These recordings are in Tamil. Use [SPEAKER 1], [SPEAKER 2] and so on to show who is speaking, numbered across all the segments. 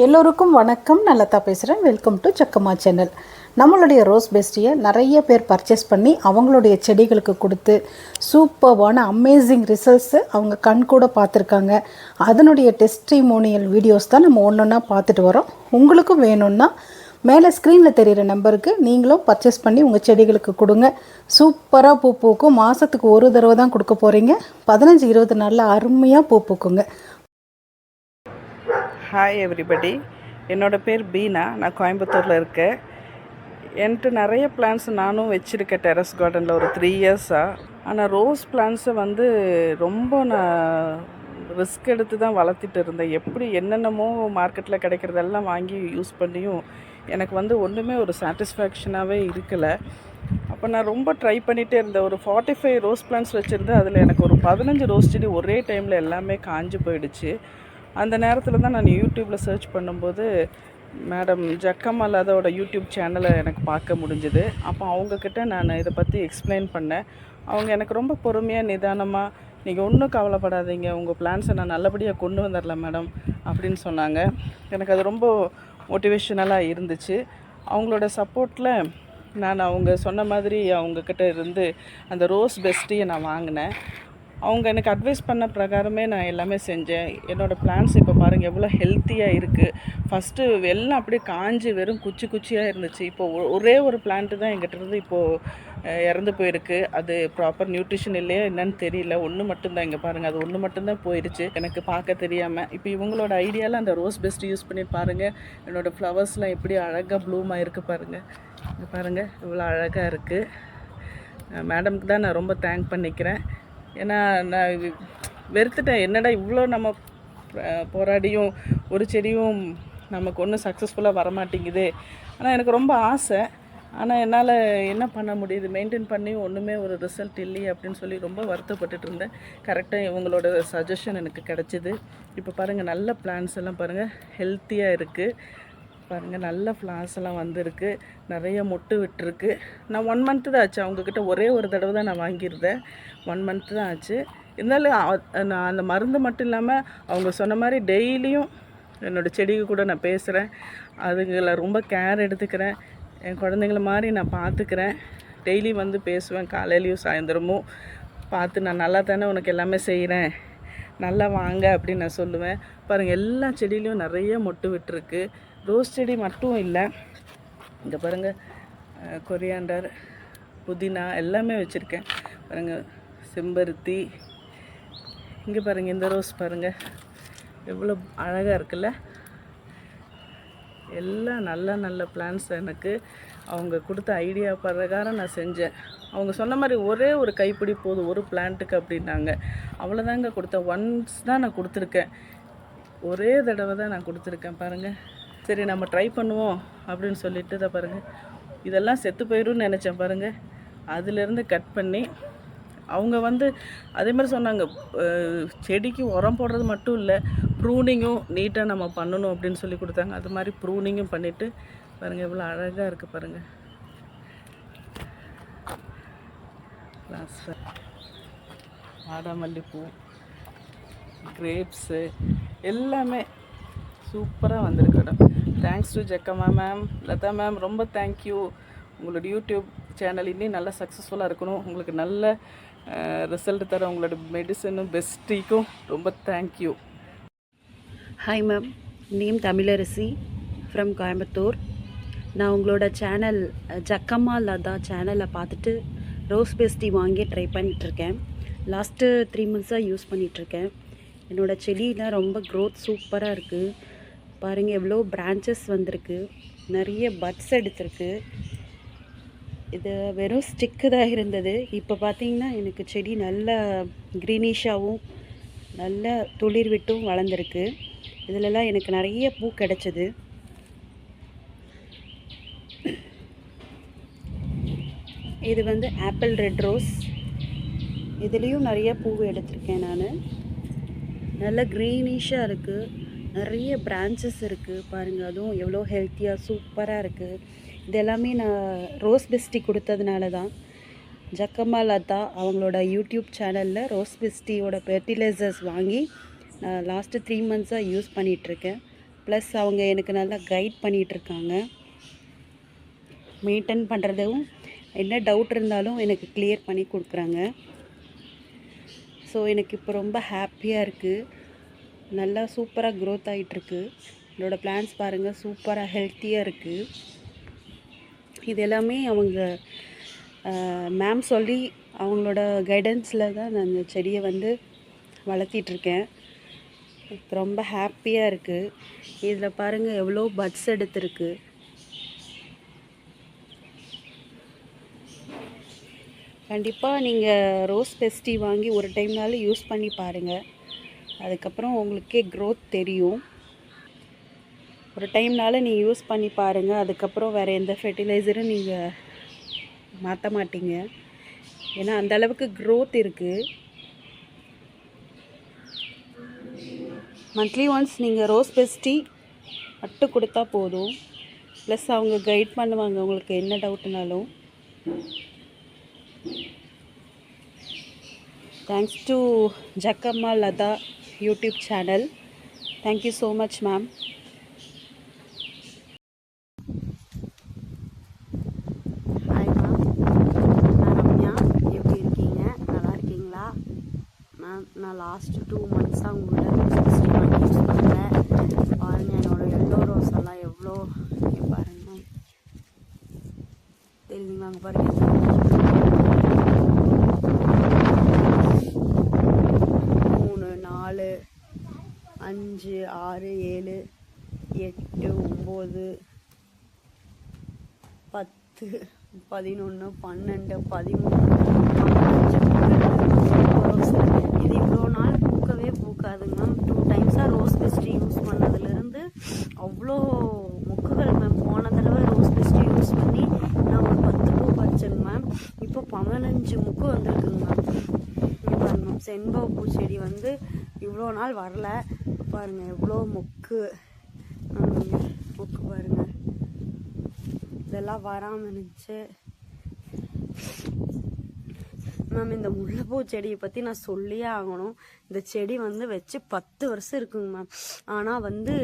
[SPEAKER 1] எல்லோருக்கும் வணக்கம். நல்லதா பேசுகிறேன். Welcome to Chakkamma channel. நம்மளுடைய ரோஸ் பெஸ்டியை நிறைய பேர் பர்ச்சேஸ் பண்ணி அவங்களுடைய செடிகளுக்கு கொடுத்து சூப்பர்வான அமேசிங் ரிசல்ட்ஸு அவங்க கண் கூட பார்த்துருக்காங்க. அதனுடைய டெஸ்டிமோனியல் வீடியோஸ் தான் நம்ம ஒன்று ஒன்றா பார்த்துட்டு வரோம். உங்களுக்கும் வேணும்னா மேலே ஸ்க்ரீனில் தெரிகிற நம்பருக்கு நீங்களும் பர்ச்சேஸ் பண்ணி உங்கள் செடிகளுக்கு கொடுங்க. சூப்பராக பூ பூக்கும். மாதத்துக்கு ஒரு தடவை தான் கொடுக்க போகிறீங்க. 15-20 நாளில் அருமையாக பூ பூக்குங்க.
[SPEAKER 2] ஹாய் எவ்ரிபடி, என்னோடய பேர் பீனா. நான் கோயம்புத்தூரில் இருக்கேன். என்கிட்ட நிறைய பிளான்ஸ் நானும் வச்சுருக்கேன் டெரஸ் கார்டனில் ஒரு 3 இயர்ஸாக. ஆனால் ரோஸ் பிளான்ஸை ரொம்ப நான் ரிஸ்க் எடுத்து தான் வளர்த்திட்டு இருந்தேன். எப்படி என்னென்னமோ மார்க்கெட்டில் கிடைக்கிறதெல்லாம் வாங்கி யூஸ் பண்ணியும் எனக்கு ஒன்றுமே ஒரு சாட்டிஸ்ஃபேக்ஷனாகவே இருக்கலை. அப்போ நான் ரொம்ப ட்ரை பண்ணிகிட்டே இருந்தேன். ஒரு 45 ரோஸ் பிளான்ஸ் வச்சுருந்தேன். அதில் எனக்கு ஒரு 15 ரோஸ் செடி ஒரே டைமில் எல்லாமே காஞ்சு போயிடுச்சு. அந்த நேரத்தில் தான் நான் யூடியூப்பில் சர்ச் பண்ணும்போது மேடம் ஜக்கம்மாள் அதோட யூடியூப் சேனலை எனக்கு பார்க்க முடிஞ்சுது. அப்போ அவங்கக்கிட்ட நான் இதை பற்றி எக்ஸ்பிளைன் பண்ணேன். அவங்க எனக்கு ரொம்ப பொறுமையாக நிதானமாக, நீங்கள் ஒன்றும் கவலைப்படாதீங்க, உங்கள் பிளான்ஸை நான் நல்லபடியாக கொண்டு வந்துடலாம் மேடம் அப்படின்னு சொன்னாங்க. எனக்கு அது ரொம்ப மோட்டிவேஷனலாக இருந்துச்சு. அவங்களோட சப்போர்ட்டில் நான் அவங்க சொன்ன மாதிரி அவங்கக்கிட்ட இருந்து அந்த ரோஸ் பெஸ்டியை நான் வாங்கினேன். அவங்க எனக்கு அட்வைஸ் பண்ண பிரகாரமே நான் எல்லாமே செஞ்சேன். என்னோடய பிளான்ஸ் இப்போ பாருங்கள் எவ்வளோ ஹெல்த்தியாக இருக்குது. ஃபஸ்ட்டு எல்லாம் அப்படியே காஞ்சி வெறும் குச்சி குச்சியாக இருந்துச்சு. இப்போது ஒரே ஒரு பிளான்ட்டு தான் எங்கிட்ட இருந்து இப்போது இறந்து போயிருக்கு. அது ப்ராப்பர் நியூட்ரிஷன் இல்லையா என்னன்னு தெரியல. ஒன்று மட்டும்தான், இங்கே பாருங்கள், அது ஒன்று மட்டும்தான் போயிடுச்சு எனக்கு பார்க்க தெரியாமல். இப்போ இவங்களோட ஐடியாவில் அந்த ரோஸ் பெஸ்ட் யூஸ் பண்ணி பாருங்கள். என்னோடய ஃப்ளவர்ஸ்லாம் எப்படி அழகாக ப்ளூம் ஆகிருக்கு பாருங்கள். இங்கே பாருங்கள் இவ்வளோ அழகாக இருக்குது. மேடம்க்கு தான் நான் ரொம்ப தேங்க் பண்ணிக்கிறேன். ஏன்னா நான் வெறுத்துட்டேன். என்னடா இவ்வளோ நம்ம போராடியும் ஒரு செடியும் நமக்கு ஒன்றும் சக்ஸஸ்ஃபுல்லாக வரமாட்டேங்குது. ஆனால் எனக்கு ரொம்ப ஆசை. ஆனால் என்னால் என்ன பண்ண முடியுது, மெயின்டைன் பண்ணி ஒன்றுமே ஒரு ரிசல்ட் இல்லையே அப்படின்னு சொல்லி ரொம்ப வருத்தப்பட்டுட்டு இருந்தேன். கரெக்டாக இவங்களோட சஜஷன் எனக்கு கிடச்சிது. இப்போ பாருங்கள் நல்ல பிளான்ஸ் எல்லாம் பாருங்கள் ஹெல்த்தியாக இருக்குது. பாருங்கள் நல்ல ஃப்ளார்ஸ் எல்லாம் வந்திருக்கு. நிறைய மொட்டு விட்டுருக்கு. நான் 1 மந்த்து தான் ஆச்சு. அவங்கக்கிட்ட ஒரே ஒரு தடவை தான் நான் வாங்கியிருந்தேன். 1 மந்த்து தான் ஆச்சு. இருந்தாலும் நான் அந்த மருந்து மட்டும் இல்லாமல் அவங்க சொன்ன மாதிரி டெய்லியும் என்னோடய செடிக்கு கூட நான் பேசுகிறேன். அதுங்களை ரொம்ப கேர் எடுத்துக்கிறேன். என் குழந்தைங்கள மாதிரி நான் பார்த்துக்கிறேன். டெய்லி பேசுவேன். காலையிலையும் சாயந்தரமும் பார்த்து நான் நல்லா தானே உனக்கு எல்லாமே செய்கிறேன், நல்லா வாங்க அப்படின்னு நான் சொல்லுவேன். பாருங்கள் எல்லா செடியிலையும் நிறைய மொட்டு விட்டுருக்கு. ரோஸ் செடி மட்டும் இல்லை, இங்கே பாருங்கள் கொரியாண்டர், புதினா எல்லாமே வச்சுருக்கேன். பாருங்கள் செம்பருத்தி, இங்கே பாருங்கள் இந்த ரோஸ் பாருங்கள் எவ்வளோ அழகாக இருக்குல்ல. எல்லாம் நல்ல நல்ல பிளான்ஸ் எனக்கு அவங்க கொடுத்த ஐடியா பிரகாரம் நான் செஞ்சேன். அவங்க சொன்ன மாதிரி ஒரே ஒரு கைப்பிடி போதும் ஒரு பிளான்ட்டுக்கு அப்படின்னாங்க. அவ்வளோதாங்க கொடுத்தேன். ஒன்ஸ் தான் நான் கொடுத்துருக்கேன். ஒரே தடவை தான் நான் கொடுத்துருக்கேன். பாருங்கள், சரி நம்ம ட்ரை பண்ணுவோம் அப்படின்னு சொல்லிட்டு தான் பாருங்கள் இதெல்லாம் செத்து போயிடும்னு நினச்சேன். பாருங்கள் அதிலேருந்து கட் பண்ணி அவங்க அதே மாதிரி சொன்னாங்க, செடிக்கு உரம் போடுறது மட்டும் இல்லை, ப்ரூனிங்கும் நீட்டாக நம்ம பண்ணணும் அப்படின்னு சொல்லி கொடுத்தாங்க. அது மாதிரி ப்ரூனிங்கும் பண்ணிவிட்டு பாருங்கள் எவ்வளோ அழகாக இருக்குது பாருங்கள். ஆடாமல்லிப்பூ, கிரேப்ஸு எல்லாமே சூப்பராக வந்திருக்கு madam. Thanks to Jakkamma ma'am, Latha ma'am, ரொம்ப தேங்க்யூ. உங்களோட யூடியூப் சேனல் இன்னும் நல்லா சக்ஸஸ்ஃபுல்லாக இருக்கணும். உங்களுக்கு நல்ல ரிசல்ட் தர உங்களோட மெடிசனும் பெஸ்டிக்கும் ரொம்ப thank you.
[SPEAKER 3] Hi ma'am, name Tamilarasi from Coimbatore. நான் உங்களோட சேனல் ஜக்கம்மா லதா சேனலை பார்த்துட்டு ரோஸ் பெஸ்டி வாங்கி ட்ரை பண்ணிகிட்ருக்கேன். லாஸ்ட்டு 3 மந்த்ஸாக யூஸ் பண்ணிகிட்ருக்கேன். என்னோடய செடியெலாம் ரொம்ப க்ரோத் சூப்பராக இருக்குது. பாருங்கள் எவ்வளோ பிரான்ச்சஸ் வந்திருக்கு, நிறைய பட்ஸ் எடுத்திருக்கு. இது வெறும் ஸ்டிக்கு தான் இருந்தது. இப்போ பார்த்திங்கன்னா எனக்கு செடி நல்ல க்ரீனிஷாகவும் நல்ல துளிர் விட்டும் வளர்ந்துருக்கு. இதிலெல்லாம் எனக்கு நிறைய பூ கிடச்சிது. இது ஆப்பிள் ரெட் ரோஸ். இதுலேயும் நிறைய பூ எடுத்திருக்கேன் நான். நல்ல க்ரீனிஷாக இருக்குது, நிறைய பிரான்ச்சஸ் இருக்குது. பாருங்கள் அதுவும் எவ்வளோ ஹெல்த்தியாக சூப்பராக இருக்குது. இது எல்லாமே நான் ரோஸ் பெஸ்டி கொடுத்ததுனால தான். ஜக்கம்மா லதா அவங்களோட யூடியூப் சேனலில் ரோஸ் பெஸ்டியோட ஃபெர்டிலைசர்ஸ் வாங்கி நான் லாஸ்ட்டு 3 மந்த்ஸாக யூஸ் பண்ணிகிட்ருக்கேன். ப்ளஸ் அவங்க எனக்கு நல்லா கைட் பண்ணிகிட்ருக்காங்க. மெயின்டைன் பண்ணுறதும் என்ன டவுட் இருந்தாலும் எனக்கு கிளியர் பண்ணி கொடுக்குறாங்க. ஸோ எனக்கு இப்போ ரொம்ப ஹாப்பியாக இருக்குது. நல்லா சூப்பராக க்ரோத் ஆகிட்டுருக்கு. என்னோடய பிளான்ஸ் பாருங்கள், சூப்பராக ஹெல்த்தியாக இருக்குது. இது எல்லாமே அவங்க மேம் சொல்லி அவங்களோட கைடன்ஸில் தான் நான் இந்த செடியை வந்து வளர்த்திட்ருக்கேன். எனக்கு ரொம்ப ஹாப்பியாக இருக்குது. இதில் பாருங்கள் எவ்வளோ பட்ஸ் எடுத்துருக்கு. கண்டிப்பாக நீங்கள் ரோஸ் பெஸ்டி வாங்கி ஒரு டைம்னாலும் யூஸ் பண்ணி பாருங்கள். அதுக்கப்புறம் உங்களுக்கே க்ரோத் தெரியும். ஒரு டைம்னால நீங்கள் யூஸ் பண்ணி பாருங்கள். அதுக்கப்புறம் வேறு எந்த ஃபெர்டிலைசரும் நீங்கள் மாற்ற மாட்டீங்க. ஏன்னா அந்தளவுக்கு க்ரோத் இருக்குது. மந்த்லி ஒன்ஸ் நீங்கள் ரோஸ் பெஸ்டி மட்டும் கொடுத்தா போதும். ப்ளஸ் அவங்க கைட் பண்ணுவாங்க உங்களுக்கு என்ன டவுட்னாலும். Thanks to Jakkamma Latha YouTube channel. Thank you so much ma'am. Hi ma'am, நான் ரம்யா. எப்படி இருக்கீங்க? நல்லா இருக்கீங்களா மேம்? நான் லாஸ்ட் 2 மந்த்ஸாக உங்களோட யூஸ் பண்ணுறேன். பாருங்கள் என்னோடய எல்லோ ரோஸ் எல்லாம் எவ்வளோ பாருங்க மேம். தெரியுதுங்களா? அங்கே பாருங்கள் 3, 4, 5, 6, 7, 8, 9, 10, 11, 12, 13, 15 இது இவ்வளோ நாள் பூக்கவே பூக்காதுங்க மேம். 2 டைம்ஸாக ரோஸ் பெஸ்டி யூஸ் பண்ணதுலேருந்து அவ்வளோ மொக்குகள் மேம். போன தடவை ரோஸ் பெஸ்டி யூஸ் பண்ணி நான் ஒரு 10 பூ பறிச்சேங்க மேம். இப்போ 15 மொக்கு வந்துருக்குங்க மேம். பாருங்க மேம், செண்பக பூச்செடி வந்து இவ்வளோ நாள் வரல. பாருங்கள் எவ்வளோ மொக்கு மொக்கு பாருங்கள். இதெல்லாம் வராமல் இருந்துச்சு மேம். இந்த முல்லைப்பூ செடியை பற்றி நான் சொல்லியே ஆகணும். இந்த செடி வந்து வச்சு 10 வருஷம் இருக்குங்க மேம். ஆனால் வந்து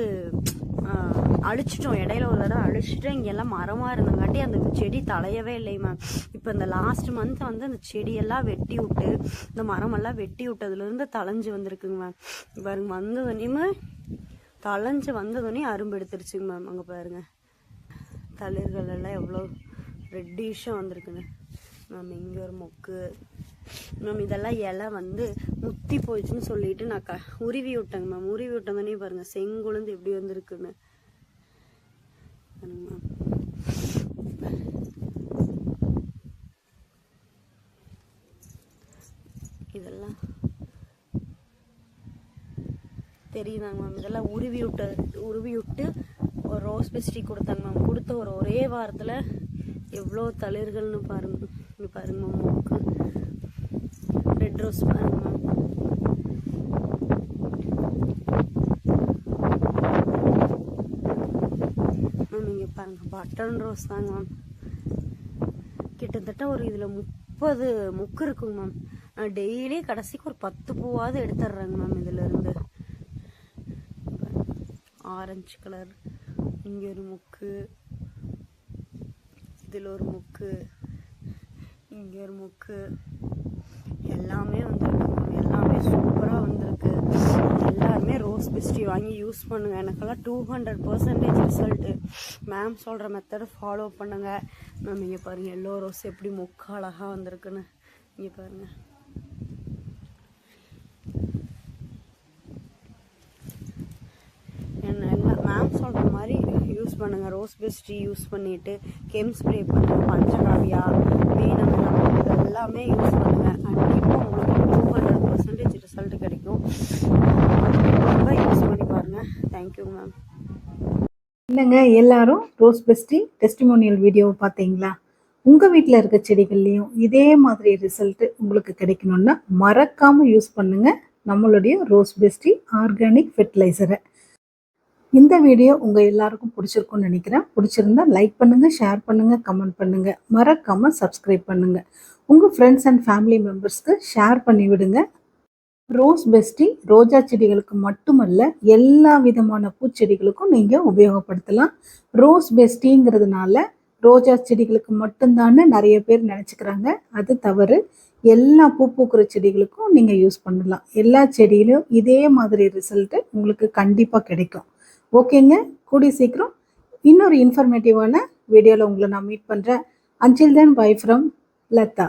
[SPEAKER 3] அழிச்சிட்டோம். இடையில ஒரு தடவை அழிச்சிட்டு இங்கெல்லாம் மரமாக இருந்தங்காட்டி அந்த செடி தலையவே இல்லை மேம். இப்போ இந்த லாஸ்ட் மந்த் வந்து அந்த செடியெல்லாம் வெட்டி விட்டு இந்த மரமெல்லாம் வெட்டி விட்டதுலேருந்து தளைஞ்சு வந்திருக்குங்க மேம். பாருங்க, வந்ததுனையுமே தளைஞ்சு வந்ததுனையும் அரும்பு எடுத்துருச்சுங்க மேம். அங்கே பாருங்க தளிர்கள் எல்லாம் எவ்வளோ ரெட்டிஷாக வந்திருக்குன்னு மேம். இங்கே ஒரு மொக்கு மேம். இதெல்லாம் இலை வந்து முத்தி போயிடுச்சுன்னு சொல்லிட்டு நான் உருவி விட்டேங்க மேம். உருவி விட்டோன்னே பாருங்கள் செங்குழுந்து எப்படி வந்திருக்குன்னு மேம். இதெல்லாம் தெரியுதாங்க மேம். இதெல்லாம் உருவி விட்டு ஒரு ரோஸ் பெஸ்டி கொடுத்தாங்க மேம். கொடுத்த ஒரே வாரத்தில் எவ்வளோ தளிர்கள்னு பாருங்க. இங்கே பாருங்க மேம், மொக்கு ரெட் ரோஸ் பாருங்க மேம். மேம் இங்கே பாருங்கள் பட்டன் ரோஸ் தாங்க மேம். கிட்டத்தட்ட ஒரு இதில் 30 மொக்கு இருக்குங்க மேம். நான் டெய்லி கடைசிக்கு ஒரு 10 பூவாவது எடுத்துடுறேங்க மேம். இதிலேருந்து ஆரஞ்சு கலர், இங்கே ஒரு மொக்கு, இதில் ஒரு மொக்கு, இங்கே ஒரு மொக்கு, எல்லாமே வந்துருக்கு மேம். எல்லாமே சூப்பராக வந்திருக்கு. எல்லாருமே ரோஸ் பெஸ்டி வாங்கி யூஸ் பண்ணுங்கள். எனக்கெல்லாம் 200% ரிசல்ட்டு. மேம் சொல்கிற மெத்தடை ஃபாலோ பண்ணுங்கள் மேம். இங்கே பாருங்கள் எல்லோ ரோஸ் எப்படி மொக்கு அழகாக வந்திருக்குன்னு. இங்கே பாருங்கள் மேம் சொல்கிற மாதிரி யூஸ் பண்ணுங்கள். ரோஸ் பெஸ்டி யூஸ் பண்ணிவிட்டு கெம் ஸ்ப்ரே பண்ணுங்கள். பஞ்சகாவியா, மீனம் எல்லாமே யூஸ் பண்ணுங்கள். கண்டிப்பாக உங்களுக்கு 200% ரிசல்ட் கிடைக்கும். ரொம்ப யூஸ் பண்ணி பாருங்கள். Thank you ma'am.
[SPEAKER 1] இல்லைங்க, எல்லாரும் ரோஸ் பெஸ்டி டெஸ்டிமோனியல் வீடியோவை பார்த்தீங்களா? உங்கள் வீட்டில் இருக்க செடிகள்லேயும் இதே மாதிரி ரிசல்ட்டு உங்களுக்கு கிடைக்கணுன்னா மறக்காமல் யூஸ் பண்ணுங்கள் நம்மளுடைய ரோஸ் பெஸ்டி ஆர்கானிக் ஃபெர்டிலைசரை. இந்த வீடியோ உங்கள் எல்லாருக்கும் பிடிச்சிருக்குன்னு நினைக்கிறேன். பிடிச்சிருந்தா லைக் பண்ணுங்கள், ஷேர் பண்ணுங்கள், கமெண்ட் பண்ணுங்கள், மறக்காமல் சப்ஸ்கிரைப் பண்ணுங்கள். உங்கள் ஃப்ரெண்ட்ஸ் அண்ட் ஃபேமிலி மெம்பர்ஸ்க்கு ஷேர் பண்ணி விடுங்க. ரோஸ் பெஸ்டி ரோஜா செடிகளுக்கு மட்டுமல்ல, எல்லா விதமான பூச்செடிகளுக்கும் நீங்கள் உபயோகப்படுத்தலாம். ரோஸ் பெஸ்டிங்கிறதுனால ரோஜா செடிகளுக்கு மட்டும்தான்னு நிறைய பேர் நினச்சிக்கிறாங்க. அது தவறு. எல்லா பூ பூக்கிற செடிகளுக்கும் நீங்கள் யூஸ் பண்ணலாம். எல்லா செடியிலும் இதே மாதிரி ரிசல்ட்டு உங்களுக்கு கண்டிப்பாக கிடைக்கும். ஓகேங்க, கூடிய சீக்கிரம் இன்னொரு இன்ஃபர்மேட்டிவான வீடியோவில் உங்களை நான் மீட் பண்ணுறேன். Until then bye from Latha.